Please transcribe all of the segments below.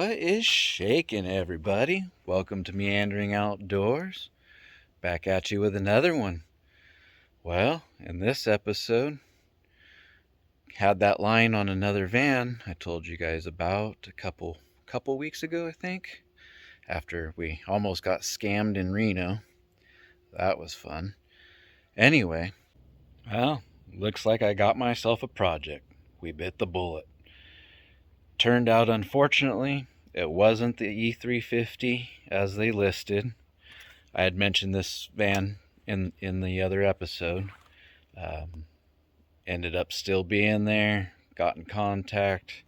What is shaking, everybody? Welcome to Meandering Outdoors. Back at you with another one. Well, in this episode, had that line on another van I told you guys about a couple weeks ago, I think, after we almost got scammed in Reno. That was fun. Anyway, well, looks like I got myself a project. We bit the bullet. Turned out, unfortunately, it wasn't the E350 as they listed. I had mentioned this van in the other episode. Ended up still being there. Got in contact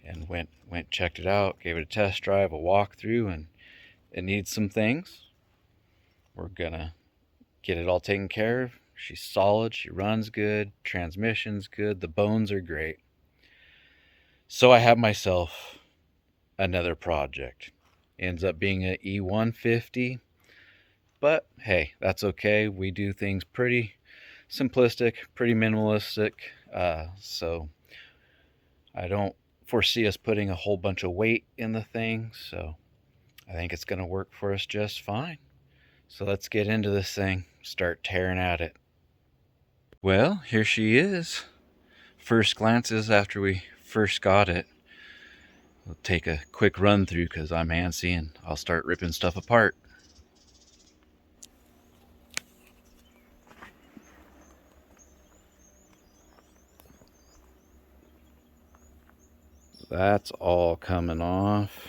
and went checked it out. Gave it a test drive, a walkthrough, and it needs some things. We're gonna get it all taken care of. She's solid. She runs good. Transmission's good. The bones are great. So I have myself another project. Ends up being an E150, but hey, that's okay. We do things pretty simplistic, pretty minimalistic, so I don't foresee us putting a whole bunch of weight in the thing, so I think it's going to work for us just fine. So let's get into this thing, start tearing at it. Well, here she is. First glances after we first got it. We'll take a quick run through because I'm antsy and I'll start ripping stuff apart. That's all coming off.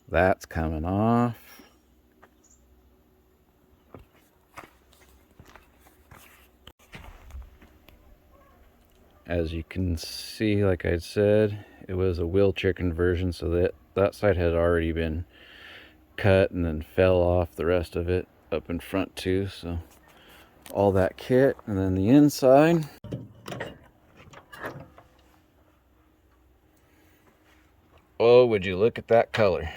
That's coming off. As you can see, like I said, it was a wheelchair conversion, so that side had already been cut and then fell off the rest of it up in front too. So all that kit, and then the inside. Oh, would you look at that color?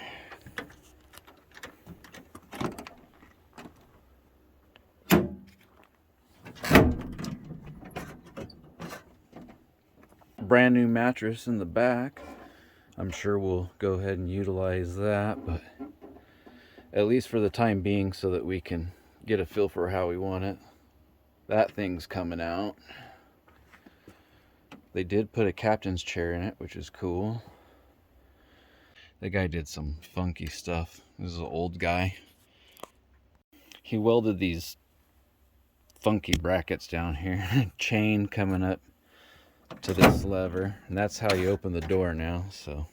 Brand new mattress in the back. I'm sure we'll go ahead and utilize that, but at least for the time being, so that we can get a feel for how we want it. That thing's coming out. They did put a captain's chair in it, which is cool. The guy did some funky stuff. This is an old guy. He welded these funky brackets down here. Chain coming up to this lever, and that's how you open the door now. So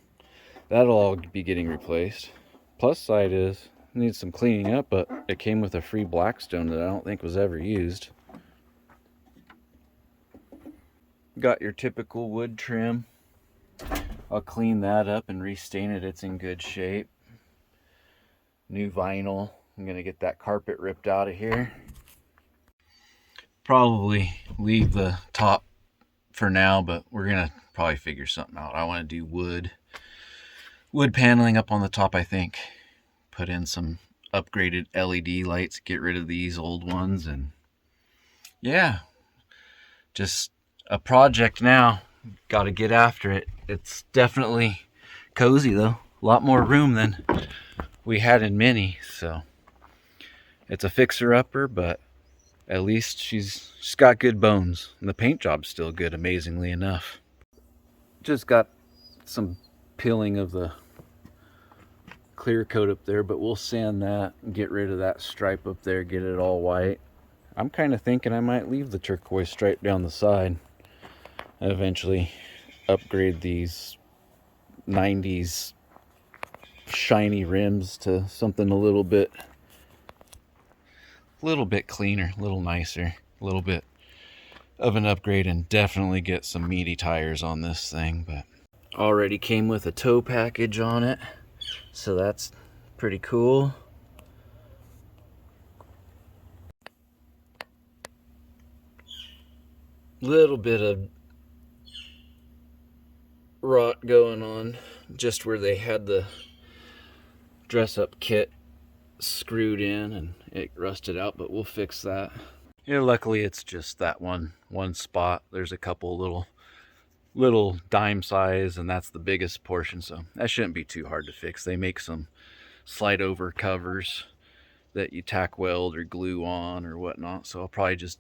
that'll all be getting replaced. Plus side is, it needs some cleaning up, but it came with a free Blackstone that I don't think was ever used. Got your typical wood trim. I'll clean that up and restain it. It's in good shape. New vinyl. I'm gonna get that carpet ripped out of here. Probably leave the top for now, but we're gonna probably figure something out. I want to do wood paneling up on the top, I think. Put in some upgraded LED lights, get rid of these old ones, and yeah, just a project now. Got to get after it. It's definitely cozy though. A lot more room than we had in Mini, so it's a fixer-upper, but at least she's got good bones, and the paint job's still good, amazingly enough. Just got some peeling of the clear coat up there, but we'll sand that and get rid of that stripe up there, get it all white. I'm kind of thinking I might leave the turquoise stripe down the side. Eventually upgrade these 90s shiny rims to something a little bit cleaner, a little nicer, a little bit of an upgrade, and definitely get some meaty tires on this thing. But already came with a tow package on it, so that's pretty cool. Little bit of rot going on just where they had the dress up kit screwed in and it rusted out, but we'll fix that. Yeah, luckily it's just that one spot. There's a couple little little dime size, and that's the biggest portion, so that shouldn't be too hard to fix. They make some slide over covers that you tack weld or glue on or whatnot, so I'll probably just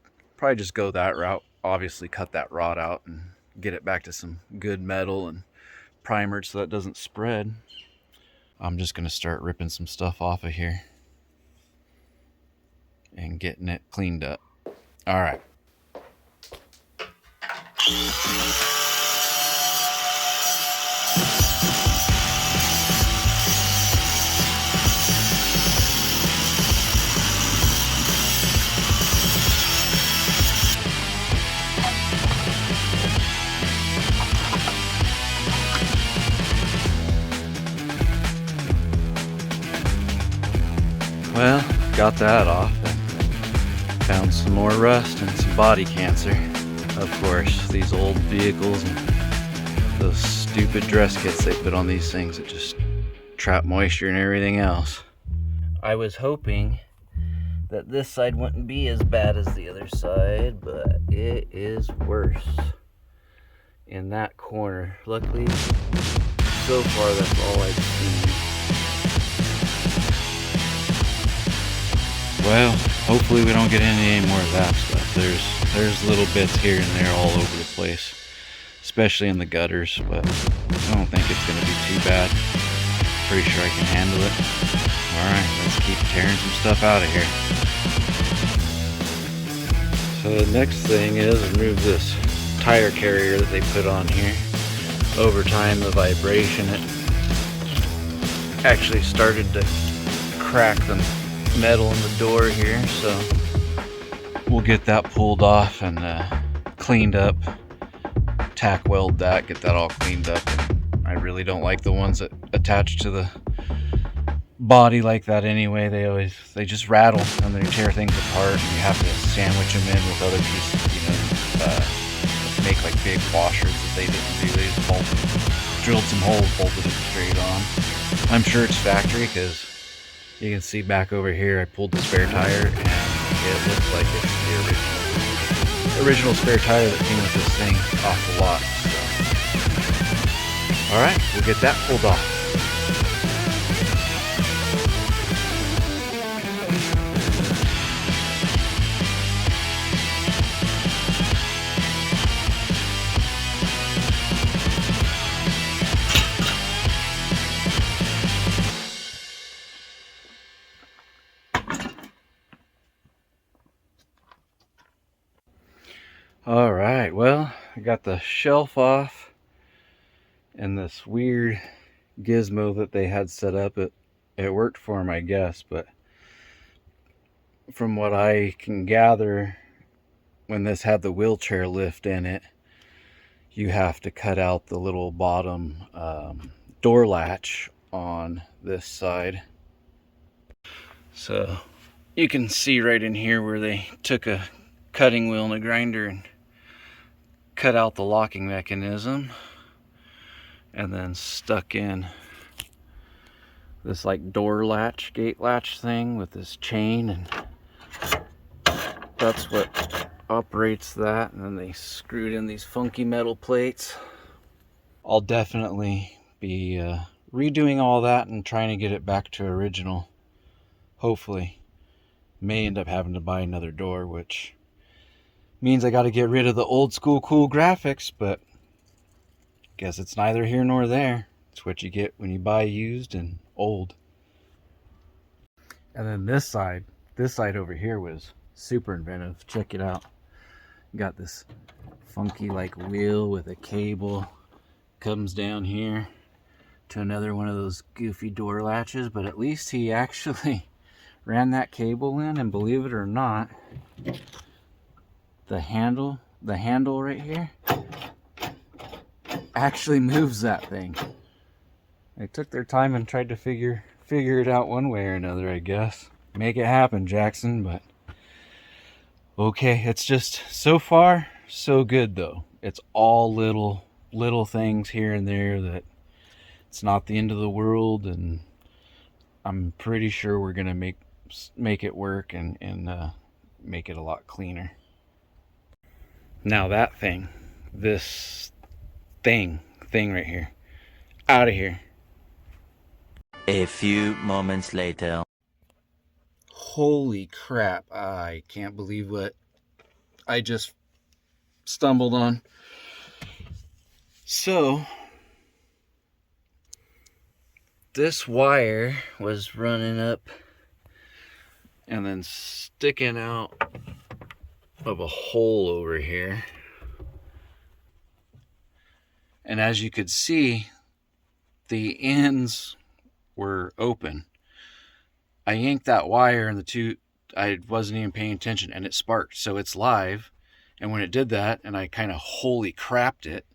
go that route. Obviously cut that rod out and get it back to some good metal and primer it so that doesn't spread. I'm just going to start ripping some stuff off of here and getting it cleaned up. All right. Well, got that off and found some more rust and some body cancer. Of course, these old vehicles and those stupid dress kits they put on these things that just trap moisture and everything else. I was hoping that this side wouldn't be as bad as the other side, but it is worse in that corner. Luckily, so far that's all I've seen. Well, hopefully we don't get into any more of that stuff. There's little bits here and there all over the place, especially in the gutters, but I don't think it's going to be too bad. Pretty sure I can handle it. Alright, let's keep tearing some stuff out of here. So the next thing is remove this tire carrier that they put on here. Over time, the vibration, it actually started to crack the metal in the door here, so we'll get that pulled off and cleaned up, tack weld that, get that all cleaned up. I really don't like the ones that attach to the body like that anyway. They just rattle and they tear things apart, and you have to sandwich them in with other pieces, make like big washers that they didn't do. They just drilled some holes, bolted it straight on. I'm sure it's factory because you can see back over here, I pulled the spare tire and it looks like it's the original spare tire that came with this thing off the lot. So. Alright, we'll get that pulled off. Alright, well, I got the shelf off and this weird gizmo that they had set up. It worked for them, I guess, but from what I can gather, when this had the wheelchair lift in it, you have to cut out the little bottom door latch on this side. So you can see right in here where they took a cutting wheel and a grinder and cut out the locking mechanism and then stuck in this like door latch, gate latch thing with this chain, and that's what operates that. And then they screwed in these funky metal plates. I'll definitely be redoing all that and trying to get it back to original. Hopefully. May end up having to buy another door, which means I got to get rid of the old school cool graphics, but guess it's neither here nor there. It's what you get when you buy used and old. And then this side over here was super inventive. Check it out. Got this funky like wheel with a cable. Comes down here to another one of those goofy door latches, but at least he actually ran that cable in, and believe it or not, the handle right here actually moves that thing. They took their time and tried to figure it out one way or another, I guess. Make it happen, Jackson, but okay, it's just so far so good though. It's all little things here and there that it's not the end of the world, and I'm pretty sure we're gonna make it work and make it a lot cleaner. Now that thing, this thing right here. Out of here. A few moments later. Holy crap. I can't believe what I just stumbled on. So, this wire was running up and then sticking out of a hole over here. And as you could see, the ends were open. I yanked that wire and I wasn't even paying attention, and it sparked. So it's live. And when it did that, and I kind of holy crapped it,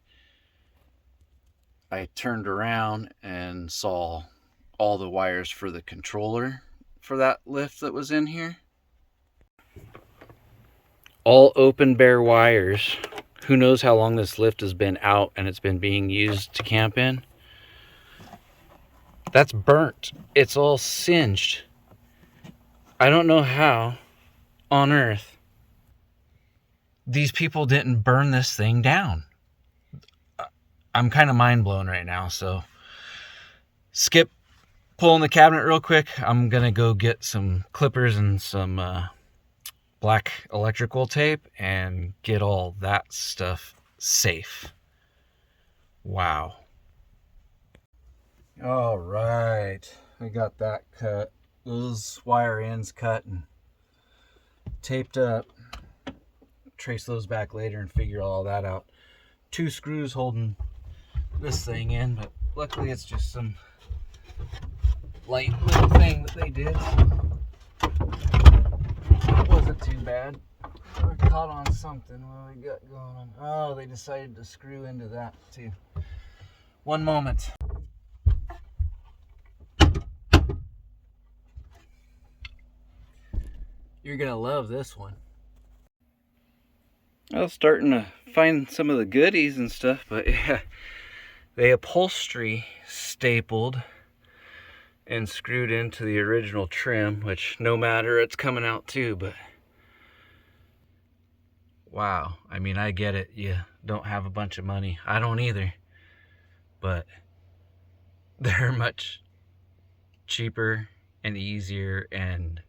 I turned around and saw all the wires for the controller for that lift that was in here. All open bare wires. Who knows how long this lift has been out and it's been being used to camp in. That's burnt. It's all singed. I don't know how on earth these people didn't burn this thing down. I'm kind of mind blown right now, so skip pulling the cabinet real quick. I'm gonna go get some clippers and some black electrical tape and get all that stuff safe. Wow. All right, I got that cut. Those wire ends cut and taped up. Trace those back later and figure all that out. 2 screws holding this thing in, but luckily it's just some light little thing that they did. It wasn't too bad. We're caught on something. What we got going on? Oh, they decided to screw into that too. One moment. You're gonna love this one. I was starting to find some of the goodies and stuff, but yeah, the upholstery stapled and screwed into the original trim, which no matter, it's coming out too, but wow. I mean, I get it. You don't have a bunch of money. I don't either, but they're much cheaper and easier and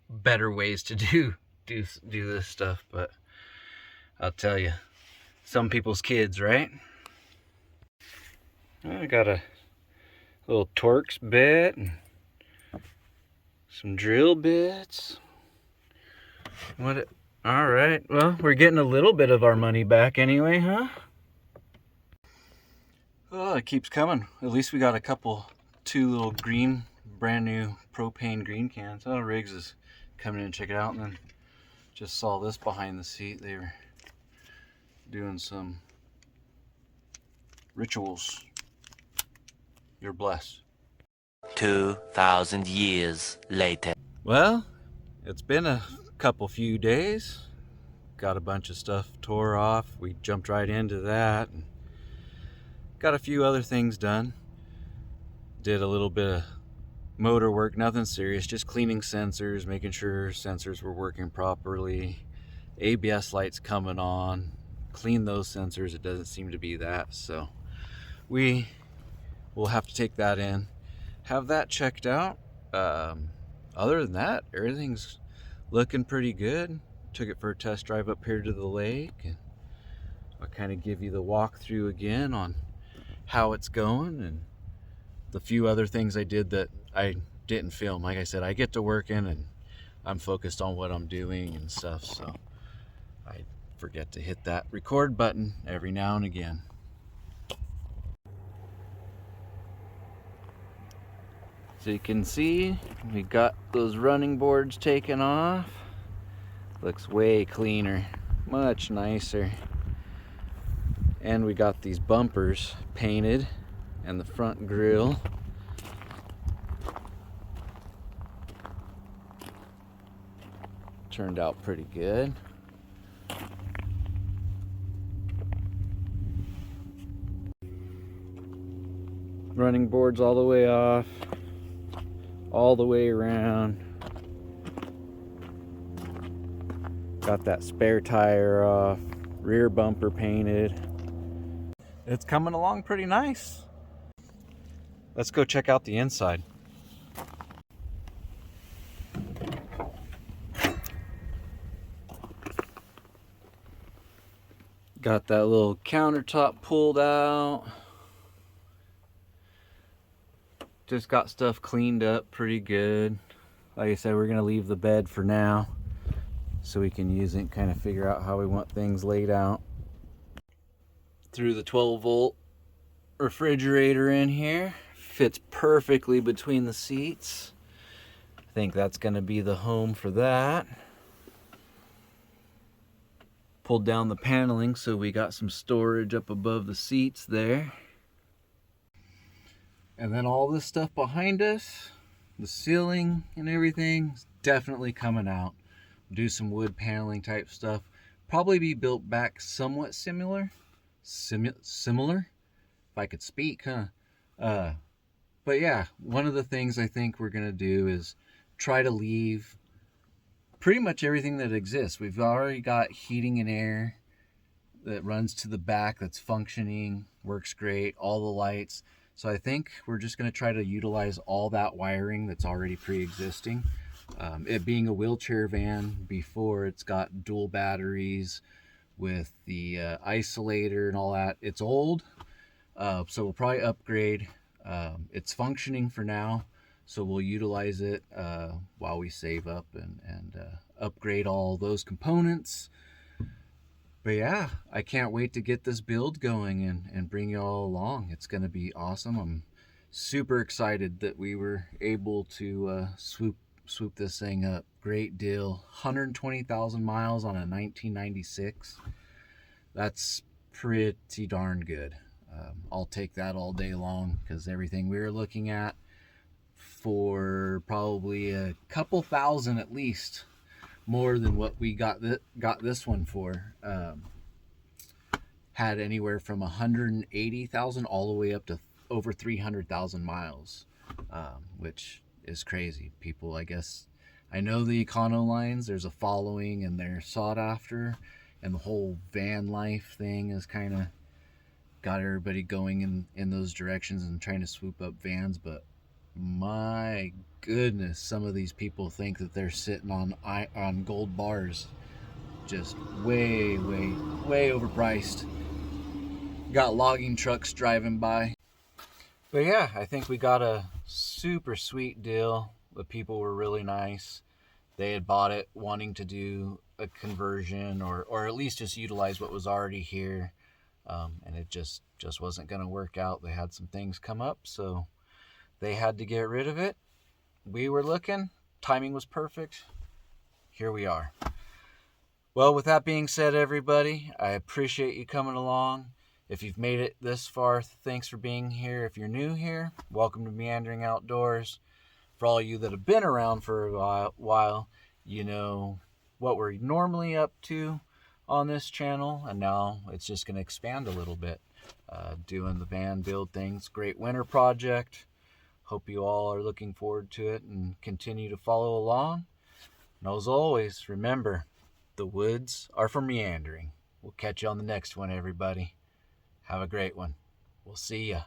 better ways to do this stuff. But I'll tell you, some people's kids, right? I got a little Torx bit and some drill bits. All right, well, we're getting a little bit of our money back anyway, huh? Oh, it keeps coming. At least we got two little green, brand new propane green cans. Oh, Riggs is coming in and check it out. And then just saw this behind the seat. They were doing some rituals. You're blessed. 2,000 years later. Well, it's been a few days. Got a bunch of stuff tore off. We jumped right into that and got a few other things done. Did a little bit of motor work, nothing serious, just cleaning sensors, making sure sensors were working properly. ABS lights coming on. Clean those sensors. It doesn't seem to be that, so we will have to take that in, have that checked out. Other than that, everything's looking pretty good. Took it for a test drive up here to the lake, and I'll kind of give you the walkthrough again on how it's going and the few other things I did that I didn't film. Like I said, I get to working and I'm focused on what I'm doing and stuff, so I forget to hit that record button every now and again. So you can see we got those running boards taken off. Looks way cleaner, much nicer. And we got these bumpers painted and the front grille. Turned out pretty good. Running boards all the way off, all the way around. Got that spare tire off, rear bumper painted. It's coming along pretty nice. Let's go check out the inside. Got that little countertop pulled out. Just got stuff cleaned up pretty good. Like I said, we're gonna leave the bed for now so we can use it and kind of figure out how we want things laid out. Threw the 12-volt refrigerator in here. Fits perfectly between the seats. I think that's gonna be the home for that. Pulled down the paneling so we got some storage up above the seats there. And then all this stuff behind us, the ceiling and everything, is definitely coming out. Do some wood paneling type stuff. Probably be built back somewhat similar. Similar? If I could speak, huh? But yeah, one of the things I think we're gonna do is try to leave pretty much everything that exists. We've already got heating and air that runs to the back that's functioning, works great, all the lights. So I think we're just going to try to utilize all that wiring that's already pre-existing. It being a wheelchair van before, it's got dual batteries with the isolator and all that. It's old, so we'll probably upgrade. It's functioning for now, so we'll utilize it while we save up and upgrade all those components. But yeah, I can't wait to get this build going and bring you all along. It's going to be awesome. I'm super excited that we were able to swoop this thing up. Great deal. 120,000 miles on a 1996. That's pretty darn good. I'll take that all day long because everything we were looking at for probably a couple thousand at least more than what we got this one for. Had anywhere from 180,000 all the way up to over 300,000 miles, which is crazy. People, I guess, I know the econo lines, there's a following and they're sought after, and the whole van life thing has kind of got everybody going in those directions and trying to swoop up vans. But my goodness, some of these people think that they're sitting on gold bars. Just way overpriced. Got logging trucks driving by. But yeah, I think we got a super sweet deal. The people were really nice. They had bought it wanting to do a conversion or at least just utilize what was already here. And it just wasn't going to work out. They had some things come up, so they had to get rid of it. We were looking. Timing was perfect. Here we are. Well, with that being said, everybody, I appreciate you coming along. If you've made it this far, thanks for being here. If you're new here, welcome to Meandering Outdoors. For all of you that have been around for a while, you know what we're normally up to on this channel, and now it's just going to expand a little bit. Doing the van build things. Great winter project. Hope you all are looking forward to it and continue to follow along. And as always, remember, the woods are for meandering. We'll catch you on the next one, everybody. Have a great one. We'll see ya.